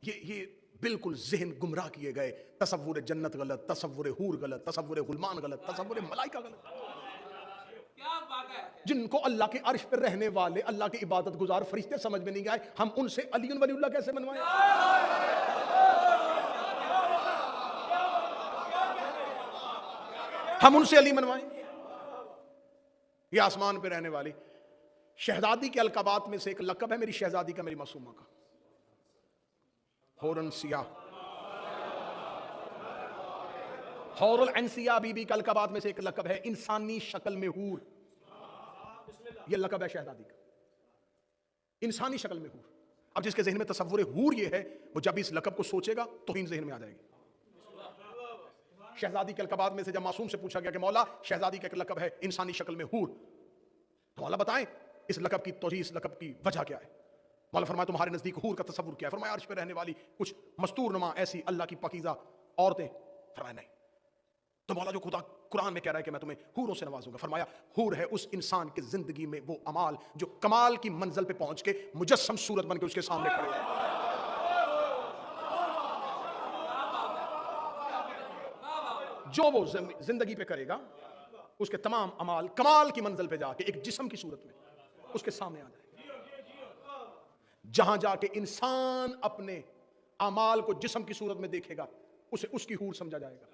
یہ بالکل ذہن گمراہ کیے گئے. تصور جنت غلط، تصور حور غلط، تصور غلمان غلط، تصور ملائکہ غلط. جن کو اللہ کے عرش پر رہنے والے اللہ کے عبادت گزار فرشتے سمجھ میں نہیں آئے، ہم ان سے علی ولی اللہ کیسے بنوائیں؟ ہم ان سے علی منوائیں. یہ آسمان پہ رہنے والی شہزادی کے القابات میں سے ایک لقب ہے میری شہزادی کا، میری معصومہ کا، حورن سیاہ. حور العین سیاہ بی بی کا القابات میں سے ایک لقب ہے انسانی شکل میں حور. یہ لقب ہے شہزادی کا، انسانی شکل میں حور. اب جس کے ذہن میں تصور حور یہ ہے، وہ جب اس لقب کو سوچے گا توہین ذہن میں آ جائے گی. شہزادی کے القابات میں سے جب معصوم سے پوچھا گیا کہ مولا شہزادی کا ایک لقب ہے انسانی شکل میں حور، تو مولا بتائیں اس لقب کی توجیہ، اس لقب کی وجہ کیا ہے؟ مولا فرمایا تمہارے نزدیک حور کا تصور کیا ہے؟ فرمایا عرش پہ رہنے والی کچھ مستور نما ایسی اللہ کی پاکیزہ عورتیں. فرمایا نہیں. تو مولا جو خدا قرآن میں کہہ رہا ہے کہ میں تمہیں حوروں سے نوازوں گا، فرمایا حور ہے اس انسان کی زندگی میں وہ اعمال جو کمال کی منزل پہ پہنچ کے مجسم صورت بن کے اس کے سامنے کھڑے ہیں. جو وہ زندگی پہ کرے گا اس کے تمام اعمال کمال کی منزل پہ جا کے ایک جسم کی صورت میں اس کے سامنے آ جائے. جہاں جا کے انسان اپنے اعمال کو جسم کی صورت میں دیکھے گا اسے اس کی حور سمجھا جائے گا،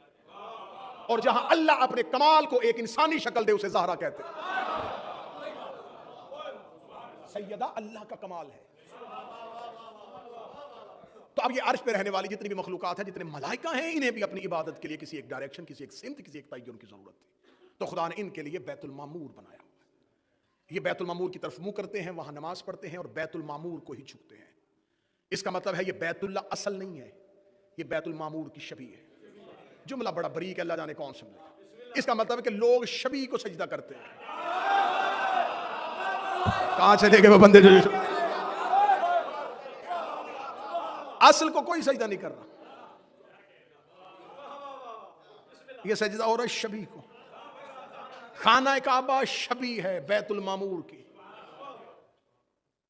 اور جہاں اللہ اپنے کمال کو ایک انسانی شکل دے اسے زہرا کہتے ہیں. سیدہ اللہ کا کمال ہے. تو اب یہ عرش پہ رہنے والی جتنی بھی مخلوقات ہیں، جتنے ملائکہ ہیں، انہیں بھی اپنی عبادت کے لیے کسی ایک ڈائریکشن، کسی ایک سمت، کسی ایک تعین کی ضرورت تھی. تو خدا نے ان کے لیے بیت المعمور بنایا ہوا ہے. یہ بیت المعمور کی طرف منہ کرتے ہیں، وہاں نماز پڑھتے ہیں اور بیت المعمور کو ہی جھکتے ہیں. اس کا مطلب ہے یہ بیت اللہ اصل نہیں ہے، یہ بیت المعمور کی شبیہ ہے. جملہ بڑا بریک ہے، اللہ جانے کون سمجھے گا. اس کا مطلب ہے کہ لوگ شبیہ کو سجدہ کرتے ہیں. کہاں چلے گئے وہ بندے جو اصل کو کوئی سجدہ نہیں کر رہا، یہ سجدہ ہو رہا ہے شبیہ کو. خانہ کعبہ شبیہ ہے بیت المعمور کی.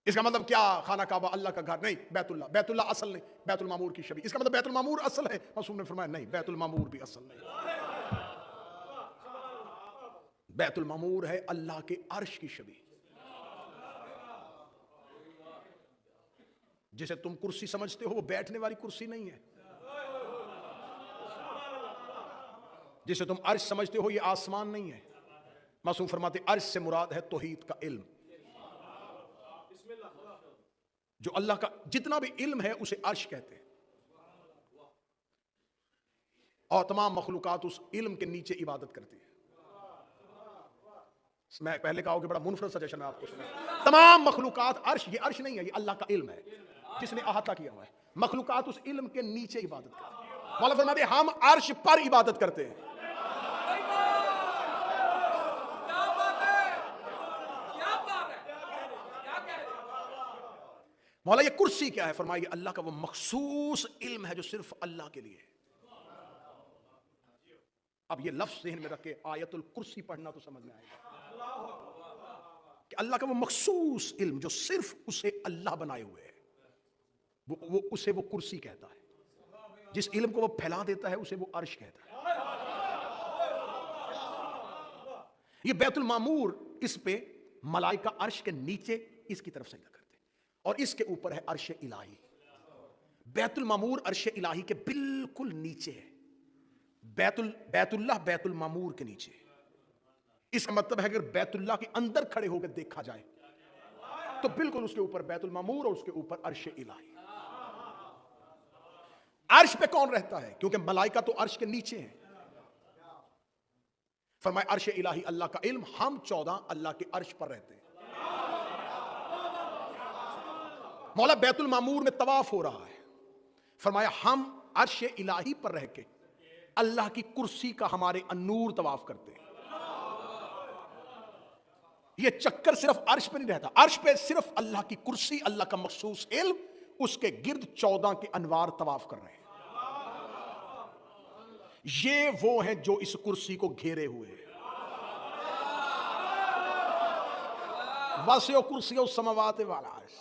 اس کا مطلب کیا؟ خانہ کعبہ اللہ کا گھر نہیں، بیت اللہ اصل نہیں، بیت المعمور کی شبیہ. اس کا مطلب بیت المعمور اصل ہے؟ معصوم نے فرمایا نہیں، بیت المعمور بھی اصل نہیں. بیت المعمور ہے اللہ کے عرش کی شبیہ. جسے تم کرسی سمجھتے ہو وہ بیٹھنے والی کرسی نہیں ہے. جسے تم عرش سمجھتے ہو یہ آسمان نہیں ہے. معصوم فرماتے عرش سے مراد ہے توحید کا علم. جو اللہ کا جتنا بھی علم ہے اسے عرش کہتے ہیں، اور تمام مخلوقات اس علم کے نیچے عبادت کرتی ہیں. میں پہلے کہا کہ بڑا منفرد سجیشن میں آپ کو سنا. تمام مخلوقات عرش، یہ عرش نہیں ہے، یہ اللہ کا علم ہے جس نے احاطہ کیا ہوا ہے. مخلوقات اس علم کے نیچے عبادت کرتی ہیں. مولا فرماتے ہم عرش پر عبادت کرتے ہیں. مولا یہ کرسی کیا ہے؟ فرمائیے اللہ کا وہ مخصوص علم ہے جو صرف اللہ کے لیے ہے. اب یہ لفظ ذہن میں رکھ کے آیت الکرسی پڑھنا تو سمجھ میں آئے گا کہ اللہ کا وہ مخصوص علم جو صرف اسے اللہ بنائے ہوئے ہے، وہ اسے وہ کرسی کہتا ہے. جس علم کو وہ پھیلا دیتا ہے اسے وہ عرش کہتا ہے. یہ بیت المعمور، اس پہ ملائکہ عرش کے نیچے اس کی طرف سجدہ کرتے ہیں، اور اس کے اوپر ہے عرش الہی. بیت المعمور عرش الہی کے بالکل نیچے ہے. بیت اللہ بیت المعمور کے نیچے. اس کا مطلب ہے اگر بیت اللہ کے اندر کھڑے ہو کے دیکھا جائے تو بالکل اس کے اوپر بیت المعمور اور اس کے اوپر عرش الہی. عرش پہ کون رہتا ہے؟ کیونکہ ملائکہ تو عرش کے نیچے ہیں. فرمایا عرش الہی اللہ کا علم، ہم 14 اللہ کے عرش پر رہتے ہیں. مولا بیت المعمور میں طواف ہو رہا ہے. فرمایا ہم عرش الہی پر رہ کے اللہ کی کرسی کا ہمارے النور طواف کرتے ہیں. یہ چکر صرف عرش پہ نہیں رہتا، عرش پہ صرف اللہ کی کرسی، اللہ کا مخصوص علم، اس کے گرد 14 کے انوار طواف کر رہے ہیں. یہ وہ ہیں جو اس کرسی کو گھیرے ہوئے ہیں. واسع کرسی السماوات والارض.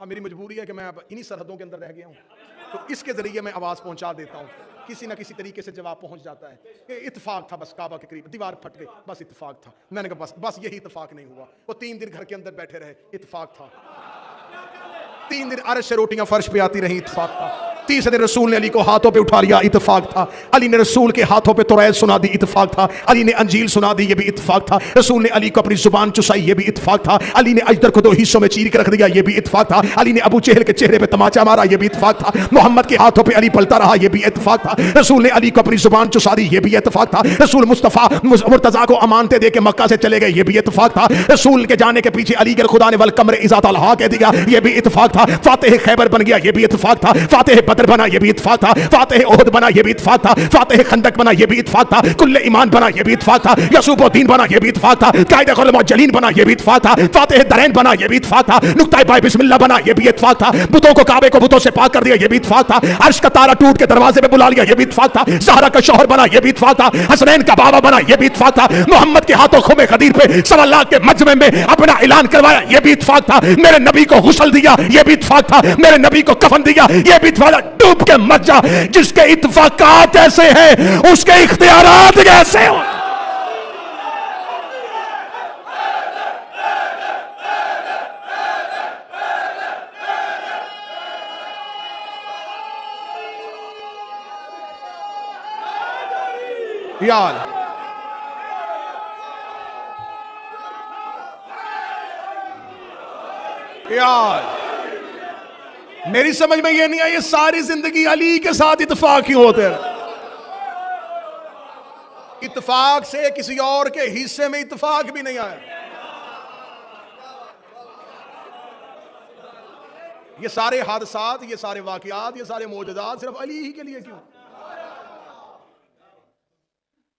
اب میری مجبوری ہے کہ میں اب انہی سرحدوں کے اندر رہ گیا ہوں، تو اس کے ذریعے میں آواز پہنچا دیتا ہوں، کسی نہ کسی طریقے سے جواب پہنچ جاتا ہے کہ اتفاق تھا، بس کعبہ کے قریب دیوار پھٹ گئی، بس اتفاق تھا. میں نے کہا بس یہی اتفاق نہیں ہوا. وہ 3 دن گھر کے اندر بیٹھے رہے، اتفاق تھا. 3 دن عرش سے روٹیاں فرش پہ آتی رہیں، اتفاق تھا. تیسرے دن رسول نے علی کو ہاتھوں پہ اٹھا لیا، اتفاق تھا. علی نے رسول کے ہاتھوں پہ توریت سنا دی، اتفاق تھا. علی نے انجیل سنا دی، یہ بھی اتفاق تھا. رسول نے علی کو اپنی زبان چسائی، یہ بھی اتفاق تھا. علی نے اجدر کو 2 حصوں میں چیر کے رکھ دیا، یہ بھی اتفاق تھا. علی نے ابو جہل کے چہرے پہ تماچا مارا، یہ بھی اتفاق تھا. محمد کے ہاتھوں پہ علی پلتا رہا، یہ بھی اتفاق تھا. رسول نے علی کو اپنی زبان چسا دی، یہ بھی اتفاق تھا. رسول مصطفیٰ مرتضیٰ کو امانتیں دے کے مکہ سے چلے گئے، یہ بھی اتفاق تھا. رسول کے جانے کے پیچھے علی کے خدا نے والقمر اذا طلعا کہہ دیا، یہ بھی اتفاق تھا. فاتح خیبر بن گیا، یہ بھی اتفاق تھا. فاتح بدر بنا، یہ بھی اتفاق تھا. فاتح احد بنا، یہ بھی اتفاق تھا. فاتح خندق بنا، یہ بھی اتفاق تھا. کل ایمان بنا، یہ بھی اتفاق تھا. یسوب الدین بنا، یہ بھی اتفاق تھا. قائد علماء جلین بنا، یہ بھی اتفاق تھا. فاتح درین بنا، یہ بھی اتفاق تھا. نقطہ بائے بسم اللہ بنا، یہ بھی اتفاق تھا. بتوں کو کعبے کو بتوں سے پاک کر دیا، یہ بھی اتفاق تھا. عرش کا تارا ٹوٹ کے دروازے پہ بلا لیا، یہ بھی اتفاق تھا. زہرا کا شوہر بنا، یہ بھی اتفاق تھا. حسنین کا بابا بنا، یہ بھی اتفاق تھا. محمد کے ہاتھوں خم خدیر پہ 1.25 لاکھ کے مجمع میں اپنا اعلان کروایا، یہ بھی اتفاق تھا. میرے نبی کو غسل دیا، یہ بھی اتفاق تھا. میرے نبی کو کفن دیا، یہ بھی اتفاق تھا. ڈوب کے مر جا. جس کے اتفاقات ایسے ہیں اس کے اختیارات کیسے ہوں. یار میری سمجھ میں یہ نہیں آئی، یہ ساری زندگی علی کے ساتھ اتفاق کیوں ہوتے ہیں؟ اتفاق سے کسی اور کے حصے میں اتفاق بھی نہیں آیا. یہ سارے حادثات، یہ سارے واقعات، یہ سارے معجزات صرف علی ہی کے لیے کیوں؟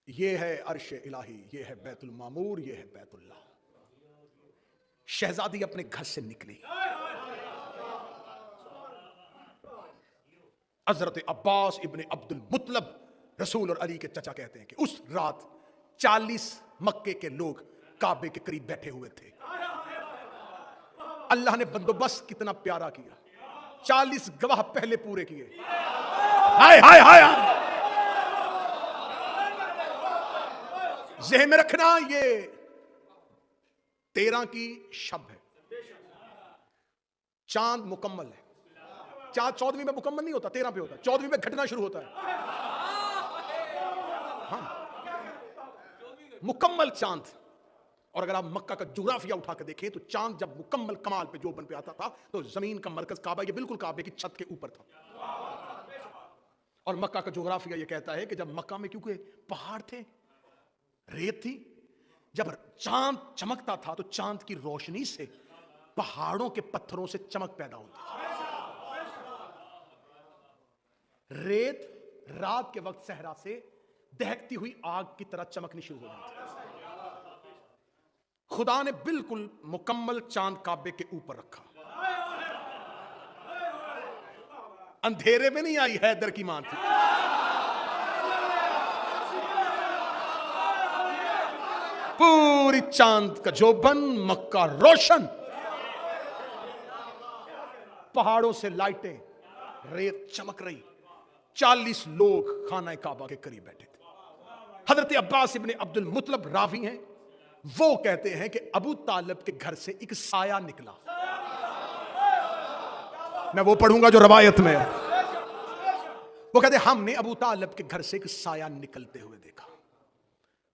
یہ ہے عرش الہی، یہ ہے بیت المعمور، یہ ہے بیت اللہ. شہزادی اپنے گھر سے نکلی. حضرت عباس ابن عبد المطلب رسول اور علی کے چچا کہتے ہیں کہ اس رات 40 مکے کے لوگ کعبے کے قریب بیٹھے ہوئے تھے. اللہ نے بندوبست کتنا پیارا کیا. 40 گواہ پہلے پورے کیے. ہائے ہائے ہائے. ذہن میں رکھنا، یہ 13 کی شب ہے. چاند مکمل ہے. چاند 14ویں میں مکمل نہیں ہوتا، 13 پہ ہوتا ہے. 14ویں میں گھٹنا شروع ہوتا ہے. ہاں مکمل چاند. اور اگر آپ مکہ کا جغرافیہ اٹھا کے دیکھیں تو چاند جب مکمل کمال پہ جو بن پہ آتا تھا تو زمین کا مرکز کعبہ یہ بالکل کعبے کی چھت کے اوپر تھا. اور مکہ کا جغرافیہ یہ کہتا ہے کہ جب مکہ میں کیونکہ پہاڑ تھے، ریت تھی، جب چاند چمکتا تھا تو چاند کی روشنی سے پہاڑوں کے پتھروں سے چمک پیدا ہوتی تھی. ریت رات کے وقت صحرا سے دہکتی ہوئی آگ کی طرح چمکنی شروع ہو جاتی تھی. خدا نے بالکل مکمل چاند کعبے کے اوپر رکھا. اندھیرے میں نہیں آئی، حیدر کی ماں تھی. پوری چاند کا جوبن، مکہ روشن، پہاڑوں سے لائٹیں، ریت چمک رہی. 40 لوگ خانہ کعبہ کے قریب بیٹھے تھے. حضرت عباس ابن عبد المطلب راوی ہیں، وہ کہتے ہیں کہ ابو طالب کے گھر سے ایک سایہ نکلا. میں وہ پڑھوں گا جو روایت میں ہے. وہ کہتے ہیں ہم نے ابو طالب کے گھر سے ایک سایہ نکلتے ہوئے دیکھا.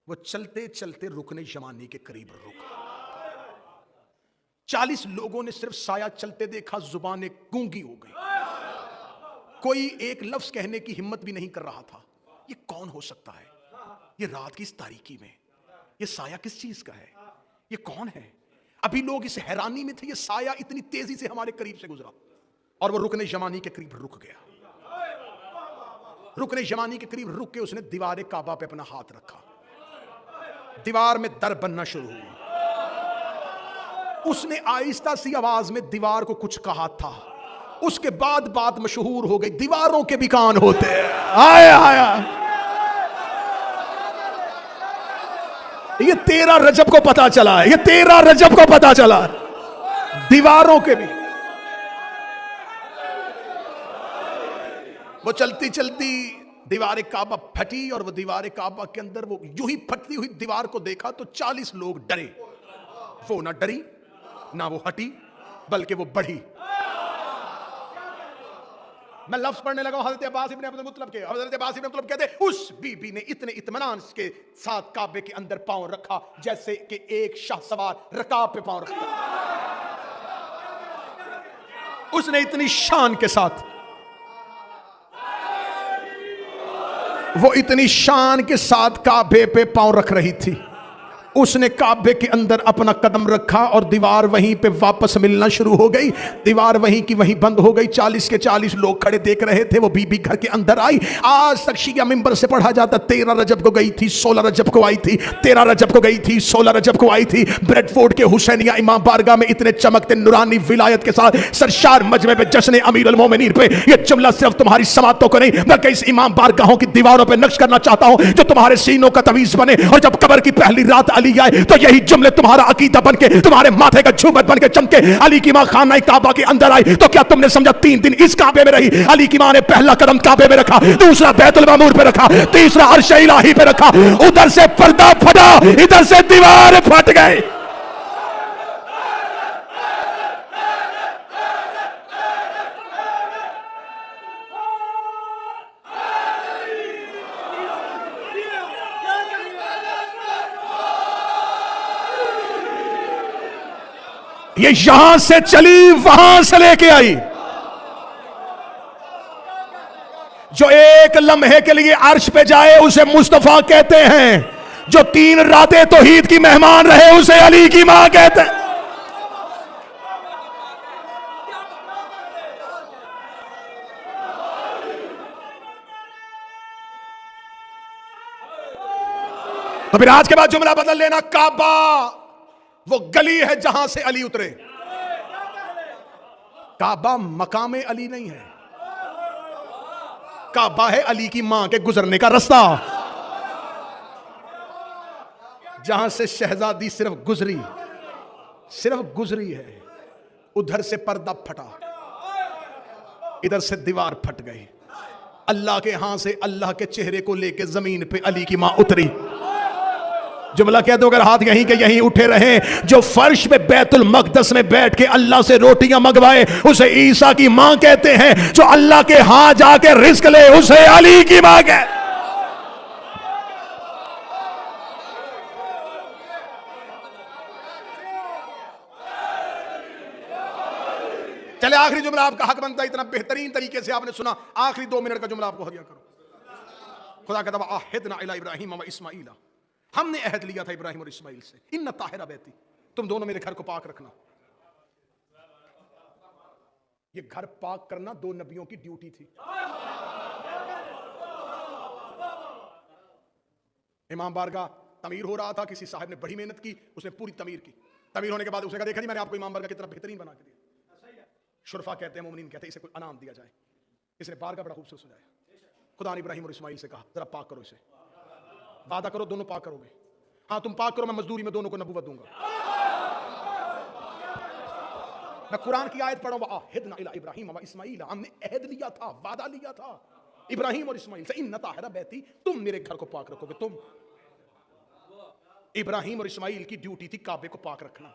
وہ چلتے چلتے رکن یمانی کے قریب رکا. 40 لوگوں نے صرف سایہ چلتے دیکھا، زبانیں گونگی ہو گئی. کوئی ایک لفظ کہنے کی ہمت بھی نہیں کر رہا تھا. یہ کون ہو سکتا ہے؟ یہ رات کی اس تاریکی میں یہ سایہ کس چیز کا ہے؟ یہ کون ہے؟ ابھی لوگ اس حیرانی میں تھے، یہ سایہ اتنی تیزی سے ہمارے قریب سے گزرا. اور وہ رکن یمانی کے قریب رک گیا. رکن یمانی کے قریب رک کے اس نے دیوار کعبہ پہ اپنا ہاتھ رکھا. دیوار میں در بننا شروع ہوئی. اس نے آہستہ سی آواز میں دیوار کو کچھ کہا تھا. اس کے بعد بات مشہور ہو گئی، دیواروں کے بھی کان ہوتے ہیں. آیا آیا. یہ 13 رجب کو پتا چلا ہے، یہ 13 رجب کو پتا چلا. دیواروں کے بھی. وہ چلتی چلتی دیوار کعبہ پھٹی اور وہ دیوار کعبہ کے اندر وہ یوں ہی پھٹتی ہوئی دیوار کو دیکھا تو 40 لوگ ڈرے. وہ نہ ڈری نہ وہ ہٹی بلکہ وہ بڑھی. میں لفظ پڑھنے لگا حضرت عباس ابن عبد المطلب کے. حضرت عباس ابن عبد المطلب کہتے ہیں اس بی بی نے اتنے اطمینان کے ساتھ کعبے کے اندر پاؤں رکھا جیسے کہ ایک شاہ سوار رکاب پہ پاؤں رکھتا. اس نے اتنی شان کے ساتھ وہ اتنی شان کے ساتھ کعبے پہ پاؤں رکھ رہی تھی. اس نے کعبے کے اندر اپنا قدم رکھا اور دیوار وہیں پہ واپس ملنا شروع ہو گئی. دیوار وہیں کی وہیں بند ہو گئی. 40 کے 40 لوگ کھڑے دیکھ رہے تھے. وہ بی بی گھر کے اندر آئی. آج تک شیعہ منبر سے پڑھا جاتا 13 رجب کو گئی تھی 16 رجب کو آئی تھی 13 رجب کو گئی تھی 16 رجب کو آئی تھی. بریڈ فورڈ کے حسینیہ امام بارگاہ میں اتنے چمکتے نورانی ولایت کے ساتھ سرشار مجمع پہ جشن امیر المومنین پہ یہ جملہ صرف تمہاری سماعتوں کو نہیں بلکہ اس امام بارگاہوں کی دیواروں پہ نقش کرنا چاہتا ہوں جو تمہارے سینوں کا تعویذ بنے. اور جب قبر کی پہلی رات علی آئے تو یہی جملے تمہارا عقیدہ بن کے تمہارے ماتھے کا جھومر بن کے چمکے. علی کی ماں خانہ کعبہ کے اندر آئی تو کیا تم نے سمجھا 3 دن اس کعبے میں رہی؟ علی کی ماں نے پہلا قدم کعبے میں رکھا, دوسرا بیت المعمور پہ رکھا, تیسرا عرش الہی پہ رکھا. ادھر سے پردہ پھٹا ادھر سے دیوار پھٹ گئے. یہ یہاں سے چلی وہاں سے لے کے آئی. جو ایک لمحے کے لیے عرش پہ جائے اسے مصطفیٰ کہتے ہیں. جو 3 راتیں توحید کی مہمان رہے اسے علی کی ماں کہتے ہیں. تو پھر آج کے بعد جملہ بدل لینا. کعبہ وہ گلی ہے جہاں سے علی اترے. کعبہ مقام علی نہیں ہے. کعبہ ہے علی کی ماں کے گزرنے کا رستہ جہاں سے شہزادی صرف گزری ہے. ادھر سے پردہ پھٹا ادھر سے دیوار پھٹ گئی. اللہ کے ہاں سے اللہ کے چہرے کو لے کے زمین پہ علی کی ماں اتری. جملہ کہہ دو اگر ہاتھ یہیں کے یہیں اٹھے رہے. جو فرش پہ بیت المقدس میں بیٹھ کے اللہ سے روٹیاں منگوائے اسے عیسیٰ کی ماں کہتے ہیں. جو اللہ کے ہاں جا کے رزق لے اسے علی کی ماں کہتے ہیں. چلے آخری جملہ آپ کا حق بنتا ہے. اتنا بہترین طریقے سے آپ نے سنا. آخری 2 منٹ کا جملہ آپ کو ہدیہ کرو. خدا کہتا ہے عہدنا الی ابراہیم و اسماعیل. ہم نے عہد لیا تھا ابراہیم اور اسماعیل سے. ان طاہرہ بیتی تم دونوں میرے گھر کو پاک رکھنا. یہ گھر پاک کرنا 2 نبیوں کی ڈیوٹی تھی. امام بارگاہ تعمیر ہو رہا تھا. کسی صاحب نے بڑی محنت کی. اس نے پوری تعمیر کی. تعمیر ہونے کے بعد اس نے کہا دیکھا جی میں نے آپ کو امام بارگاہ کتنا بہترین بنا کے دیا. شرفا کہتے ہیں مومنین کہتے ہیں اسے کوئی انعام دیا جائے. اس نے بارگاہ بڑا خوبصورت سجایا. خدا نے ابراہیم اور اسماعیل سے کہا ذرا پاک کرو اسے. وعدہ کرو دونوں پاک کرو گے. ہاں تم پاک کرو میں مزدوری میں دونوں کو نبوت دوں گا. میں قرآن کی آیت پڑھوں. وعہدنا الی ابراہیم و اسماعیل. ہم نے عہد لیا تھا وعدہ لیا تھا ابراہیم اور اسماعیل سے. ان طاہرہ بیتی تم میرے گھر کو پاک رکھو گے. تم ابراہیم اور اسماعیل کی ڈیوٹی تھی کعبے کو پاک رکھنا.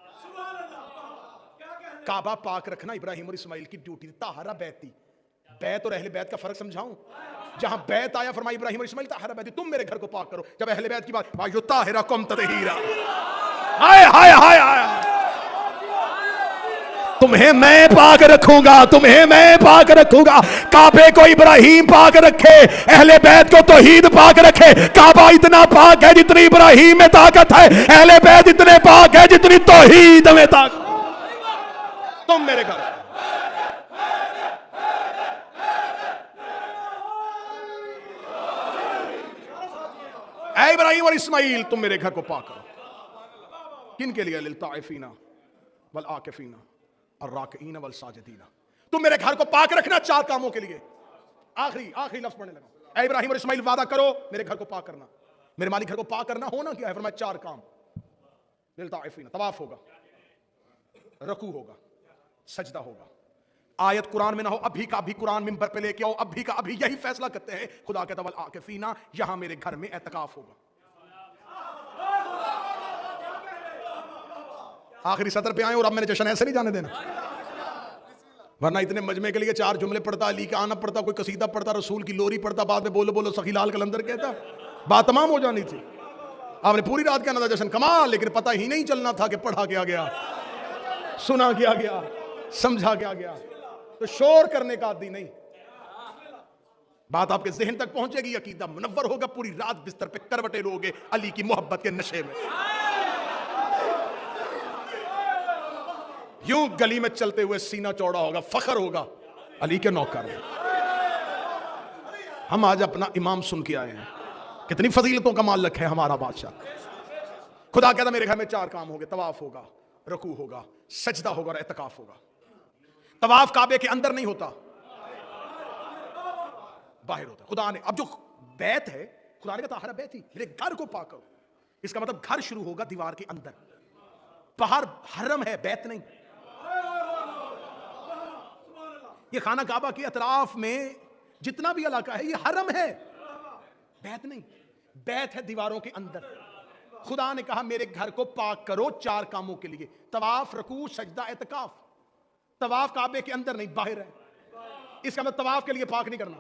کعبہ پاک رکھنا ابراہیم اور اسماعیل کی ڈیوٹی تھی. طاہرہ بیتی بیت اور اہل بیت کا فرق سمجھاؤں. جہاں بیت آیا فرمایا ابراہیم اور اسماعیل طاہرہ بیتی تم میرے گھر کو پاک کرو. جب اہل بیت کی بات وَيُطَهِّرَكُمْ تَطْهِيرًا. ہائے ہائے ہائے ہائے تمہیں میں پاک رکھوں گا. تمہیں میں پاک رکھوں گا. کعبے کو ابراہیم پاک رکھے اہل بیت کو توحید پاک رکھے. کعبہ اتنا پاک ہے جتنی ابراہیم میں طاقت ہے. اہل بیت اتنے پاک ہے جتنی توحید میں طاقت. تم میرے گھر اے ابراہیم اور اسماعیل تم میرے گھر کو پاک کرو. کن کے لیے؟ للطائفین والعاکفین الراکعین والساجدین. تم میرے گھر کو پاک رکھنا 4 کاموں کے لیے. آخری لفظ پڑھنے لگا. اے ابراہیم اور اسماعیل وعدہ کرو میرے گھر کو پاک کرنا. میرے مالک گھر کو پاک کرنا ہونا کیا ہے؟ فرمایا 4 کام. للطائفین طواف ہوگا, رکوع ہوگا, سجدہ ہوگا, آیت قرآن میں نہ ہو، ابھی کا ابھی قرآن منبر پہ لے کے آؤ، ابھی کا ابھی یہی فیصلہ کرتے ہیں خدا کے طول عاکفینا، یہاں میرے گھر میں اعتکاف ہوگا. آخری سطر پہ آئے اور اب میں نے جشن ایسے نہیں جانے دینا، ورنہ اتنے مجمع کے لیے 4 جملے پڑھتا، علی کا آنا پڑھتا، کوئی قصیدہ پڑھتا، رسول کی لوری پڑھتا، بعد میں بولو بولو سخی لال قلندر کہتا، بات تمام ہو جانی تھی. آپ نے پوری رات کہنا تھا جشن کمال، لیکن پتہ ہی نہیں چلنا تھا کہ پڑھا کیا گیا، سنا کیا گیا، سمجھا کیا گیا. تو شور کرنے کا عادی نہیں، بات آپ کے ذہن تک پہنچے گی، عقیدہ منور ہوگا، پوری رات بستر پہ کروٹے لوگے علی کی محبت کے نشے میں. یوں گلی میں چلتے ہوئے سینہ چوڑا ہوگا، فخر ہوگا علی کے نوکر. ہم آج اپنا امام سن کے آئے ہیں، کتنی فضیلتوں کا مالک ہے ہمارا بادشاہ. خدا کہتا میرے گھر میں 4 کام ہوگے، طواف ہوگا، رکوع ہوگا، سجدہ ہوگا اور اعتکاف ہوگا. طواف کعبے کے اندر نہیں ہوتا، باہر ہوتا. خدا نے اب جو بیت ہے، خدا نے کہا طاہرہ بیت ہی، میرے گھر کو پاک کرو. اس کا مطلب گھر شروع ہوگا دیوار کے اندر، باہر حرم ہے، بیت نہیں. یہ خانہ کعبہ کے اطراف میں جتنا بھی علاقہ ہے یہ حرم ہے، بیت نہیں. بیت ہے دیواروں کے اندر. خدا نے کہا میرے گھر کو پاک کرو 4 کاموں کے لیے، طواف، رکوع، سجدہ، اعتکاف. طواف کعبے کے اندر نہیں، باہر ہے. اس کا مطلب طواف کے لیے پاک نہیں کرنا،